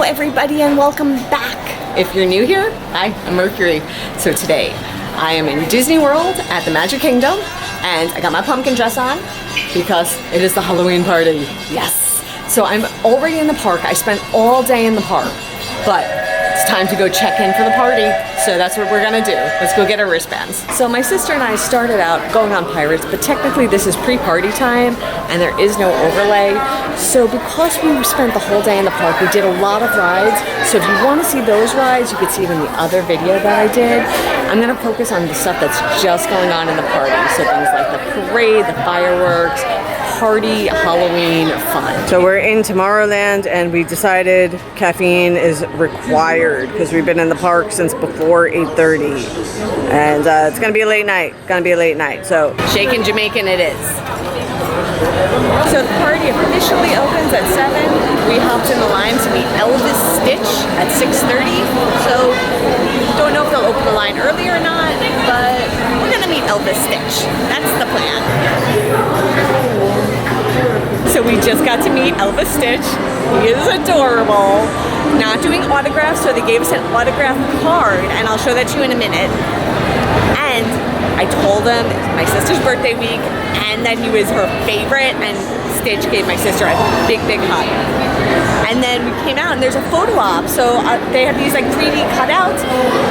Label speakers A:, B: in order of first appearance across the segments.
A: everybody, and welcome back. If you're new here, hi, I'm Mercury. So today I am in Disney World at the Magic Kingdom, and I got my pumpkin dress on because it is the Halloween party. Yes. So I'm already in the park. I spent all day in the park, but it's time to go check in for the party. So that's what we're gonna do. Let's go get our wristbands. So my sister and I started out going on Pirates, but technically this is pre-party time and there is no overlay. So because we spent the whole day in the park, we did a lot of rides. So if you want to see those rides, you can see it in the other video that I did. I'm gonna focus on the stuff that's just going on in the party. So things like the parade, the fireworks, party Halloween fun. So we're in Tomorrowland and we decided caffeine is required because we've been in the park since before 8:30 and it's gonna be a late night. So shaken Jamaican it is. So the party officially opens at 7. We hopped in the line to meet Elvis Stitch at 6:30. So don't know if they'll open the line early or not, but we're gonna meet Elvis Stitch. That's the plan. So we just got to meet Elvis Stitch. He is adorable. Not doing autographs, so they gave us an autograph card, and I'll show that to you in a minute. And I told him it's my sister's birthday week, and that he was her favorite, and Stitch gave my sister a big, big hug. And then we came out and there's a photo op. So they have these like 3D cutouts,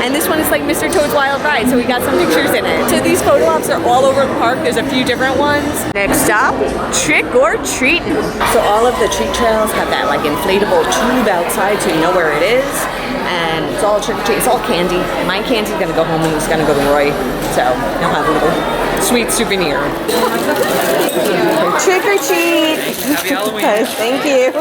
A: and this one is like Mr. Toad's Wild Ride, so we got some pictures in it. So these photo ops are all over the park. There's a few different ones. Next stop, trick or treating. So all of the treat trails have that like inflatable tube outside so you know where it is. And it's all trick or treat. It's all candy. My candy's gonna go home and he's gonna go to Roy. So he'll have a little sweet souvenir. Trick or treat.
B: Happy Halloween.
A: Thank you.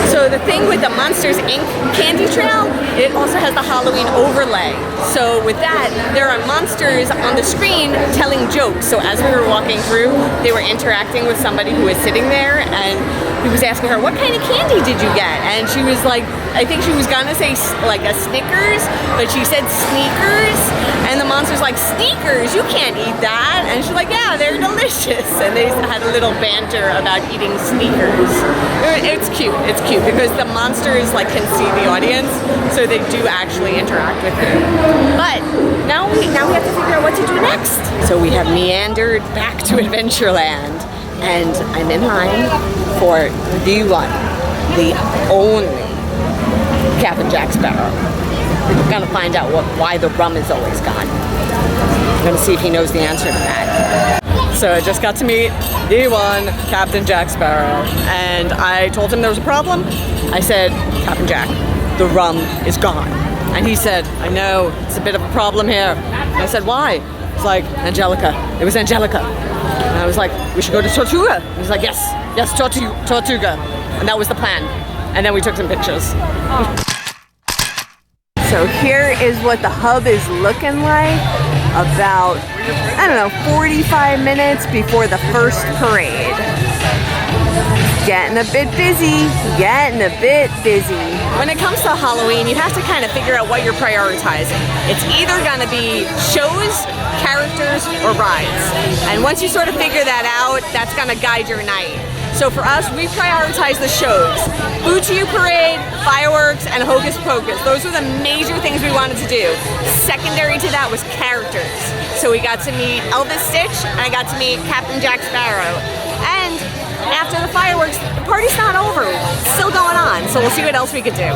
A: So the thing with the Monsters Inc. candy trail, it also has the Halloween overlay. So with that, there are monsters on the screen telling jokes. So as we were walking through, they were interacting with somebody who was sitting there, and he was asking her, what kind of candy did you get? And she was like, I think she was gonna say like a Snickers, but she said sneakers. And the monster's like, sneakers? You can't eat that. And she's like, yeah, they're delicious. And they had a little banter about eating sneakers. It's cute because the monsters like can see the audience, so they do actually interact with you. But now we have to figure out what to do next. So we have meandered back to Adventureland, and I'm in line for the one, the only Captain Jack Sparrow. We're gonna find out why the rum is always gone. I'm gonna see if he knows the answer to that. So I just got to meet the one, Captain Jack Sparrow, and I told him there was a problem. I said, Captain Jack, the rum is gone. And he said, I know, it's a bit of a problem here. And I said, why? It's like, Angelica. It was Angelica. And I was like, we should go to Tortuga. And he's like, yes, Tortuga. And that was the plan. And then we took some pictures. So here is what the hub is looking like about, I don't know, 45 minutes before the first parade. Getting a bit busy. When it comes to Halloween, you have to kind of figure out what you're prioritizing. It's either gonna be shows, characters, or rides. And once you sort of figure that out, that's gonna guide your night. So for us, we prioritize the shows. Boo to You Parade, fireworks, and Hocus Pocus. Those were the major things we wanted to do. Secondary to that was characters. So we got to meet Elvis Stitch, and I got to meet Captain Jack Sparrow. And after the fireworks, the party's not over. It's still going on, so we'll see what else we could do.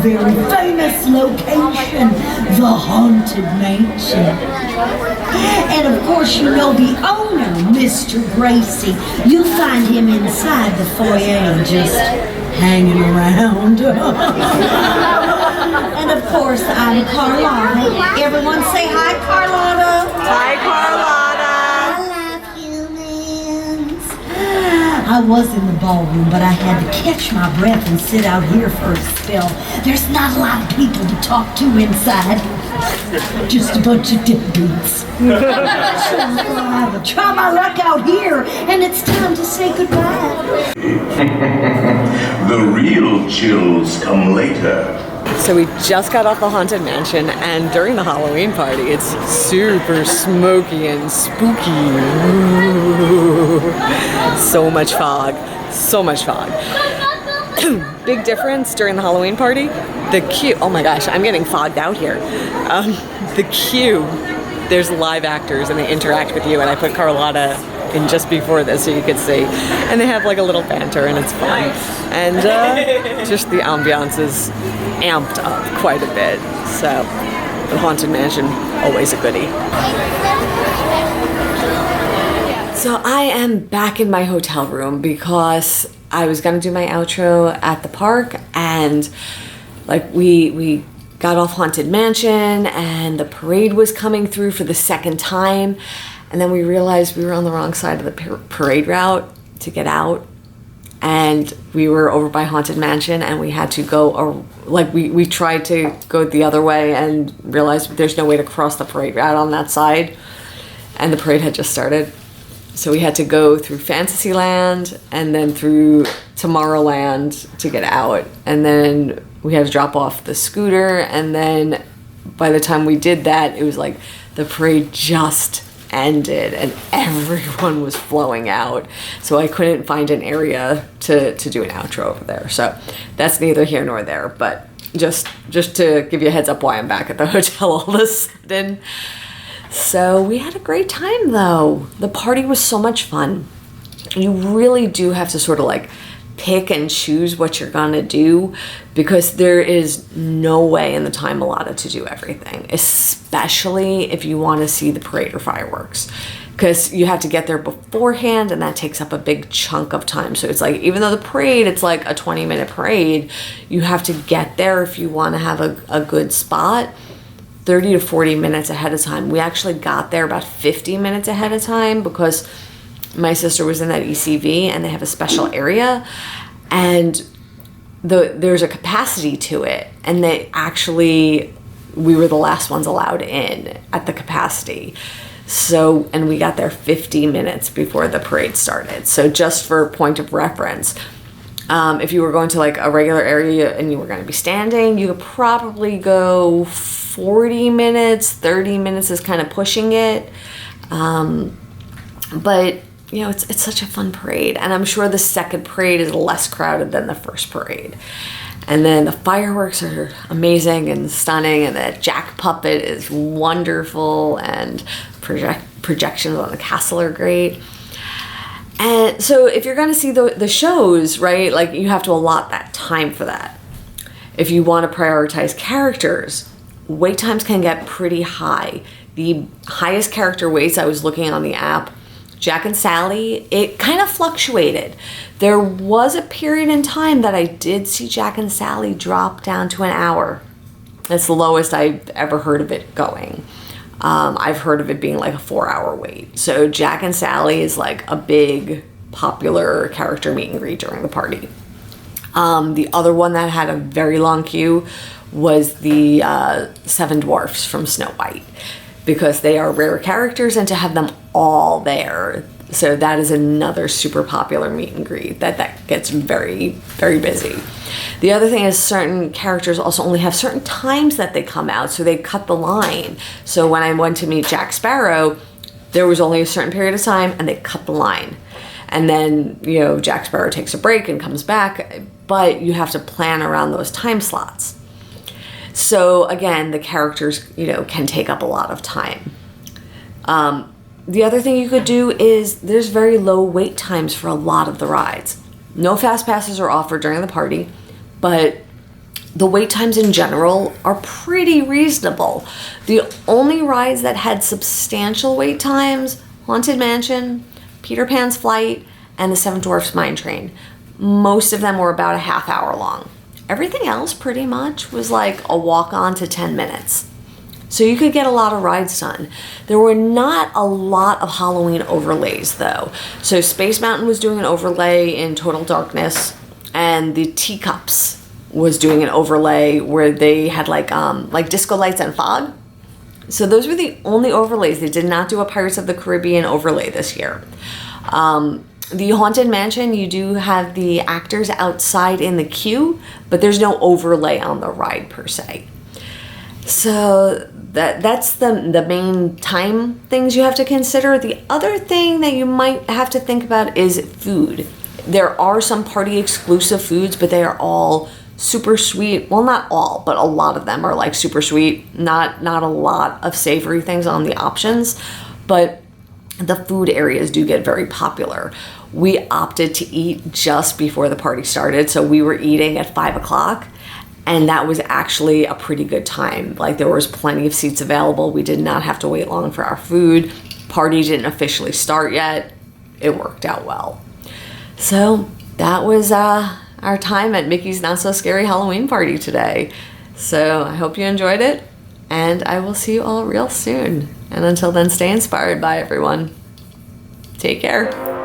B: very famous location, the Haunted Mansion. And of course, you know the owner, Mr. Gracie. You'll find him inside the foyer, just hanging around. And of course, I'm Carlotta. Everyone say hi, Carlotta.
A: Hi, Carlotta.
B: I was in the ballroom, but I had to catch my breath and sit out here for a spell. There's not a lot of people to talk to inside. Just a bunch of deadbeats. So I'll try my luck out here, and it's time to say goodbye.
C: The real chills come later.
A: So we just got off the Haunted Mansion, and during the Halloween party, it's super smoky and spooky. Ooh. So much fog. So much fog. Big difference during the Halloween party. The queue. Oh my gosh, I'm getting fogged out here. The queue. There's live actors, and they interact with you, and I put Carlotta in just before this so you could see. And they have like a little banter, and it's fun. And just the ambiance is amped up quite a bit. So the Haunted Mansion, always a goodie. So I am back in my hotel room because I was gonna do my outro at the park, and like we got off Haunted Mansion and the parade was coming through for the second time, and then we realized we were on the wrong side of the parade route to get out, and we were over by Haunted Mansion, and we had to go, we tried to go the other way and realized there's no way to cross the parade route on that side, and the parade had just started. So we had to go through Fantasyland and then through Tomorrowland to get out, and then we had to drop off the scooter, and then by the time we did that, it was like the parade just ended and everyone was flowing out, so I couldn't find an area to do an outro over there. So that's neither here nor there, but just to give you a heads up why I'm back at the hotel all of a sudden. So we had a great time though. The party was so much fun. You really do have to sort of like pick and choose what you're gonna do, because there is no way in the time allotted to do everything, especially if you want to see the parade or fireworks, because you have to get there beforehand, and that takes up a big chunk of time. So it's like, even though the parade, it's like a 20-minute parade, you have to get there if you want to have a good spot 30 to 40 minutes ahead of time. We actually got there about 50 minutes ahead of time because my sister was in that ECV and they have a special area, and there's a capacity to it, and we were the last ones allowed in at the capacity. So, and we got there 50 minutes before the parade started. So just for a point of reference, if you were going to like a regular area and you were going to be standing, you could probably go 40 minutes, 30 minutes is kind of pushing it. But you know, it's such a fun parade, and I'm sure the second parade is less crowded than the first parade. And then the fireworks are amazing and stunning, and the Jack puppet is wonderful, and projections on the castle are great. And so if you're going to see the shows, right, like you have to allot that time for that. If you want to prioritize characters, wait times can get pretty high. The highest character waits, I was looking on the app, Jack and Sally, it kind of fluctuated. There was a period in time that I did see Jack and Sally drop down to an hour. That's the lowest I've ever heard of it going. I've heard of it being like a 4-hour wait. So Jack and Sally is like a big popular character meet and greet during the party. The other one that had a very long queue was the 7 dwarfs from Snow White, because they are rare characters, and to have them all there, so that is another super popular meet and greet that gets very, very busy. The other thing is certain characters also only have certain times that they come out, so they cut the line. So when I went to meet Jack Sparrow, there was only a certain period of time and they cut the line. And then, you know, Jack Sparrow takes a break and comes back, but you have to plan around those time slots. So again, the characters, you know, can take up a lot of time. The other thing you could do is there's very low wait times for a lot of the rides. No fast passes are offered during the party, but
D: The wait times in general are pretty reasonable. The only rides that had substantial wait times, Haunted Mansion, Peter Pan's Flight, and the Seven Dwarfs Mine Train. Most of them were about a half hour long. Everything else pretty much was like a walk on to 10 minutes. So you could get a lot of rides done. There were not a lot of Halloween overlays though. So Space Mountain was doing an overlay in Total Darkness, and the Teacups was doing an overlay where they had like disco lights and fog. So those were the only overlays. They did not do a Pirates of the Caribbean overlay this year. The Haunted Mansion, you do have the actors outside in the queue, but there's no overlay on the ride per se. So that's the main time things you have to consider. The other thing that you might have to think about is food. There are some party exclusive foods, but they are all super sweet. Well, not all, but a lot of them are like super sweet. Not a lot of savory things on the options, but the food areas do get very popular. We opted to eat just before the party started, so we were eating at 5 o'clock, and that was actually a pretty good time. Like, there was plenty of seats available. We did not have to wait long for our food. Party didn't officially start yet. It worked out well. So that was our time at Mickey's Not So Scary Halloween Party today. So I hope you enjoyed it, and I will see you all real soon. And until then, stay inspired. Bye, everyone. Take care.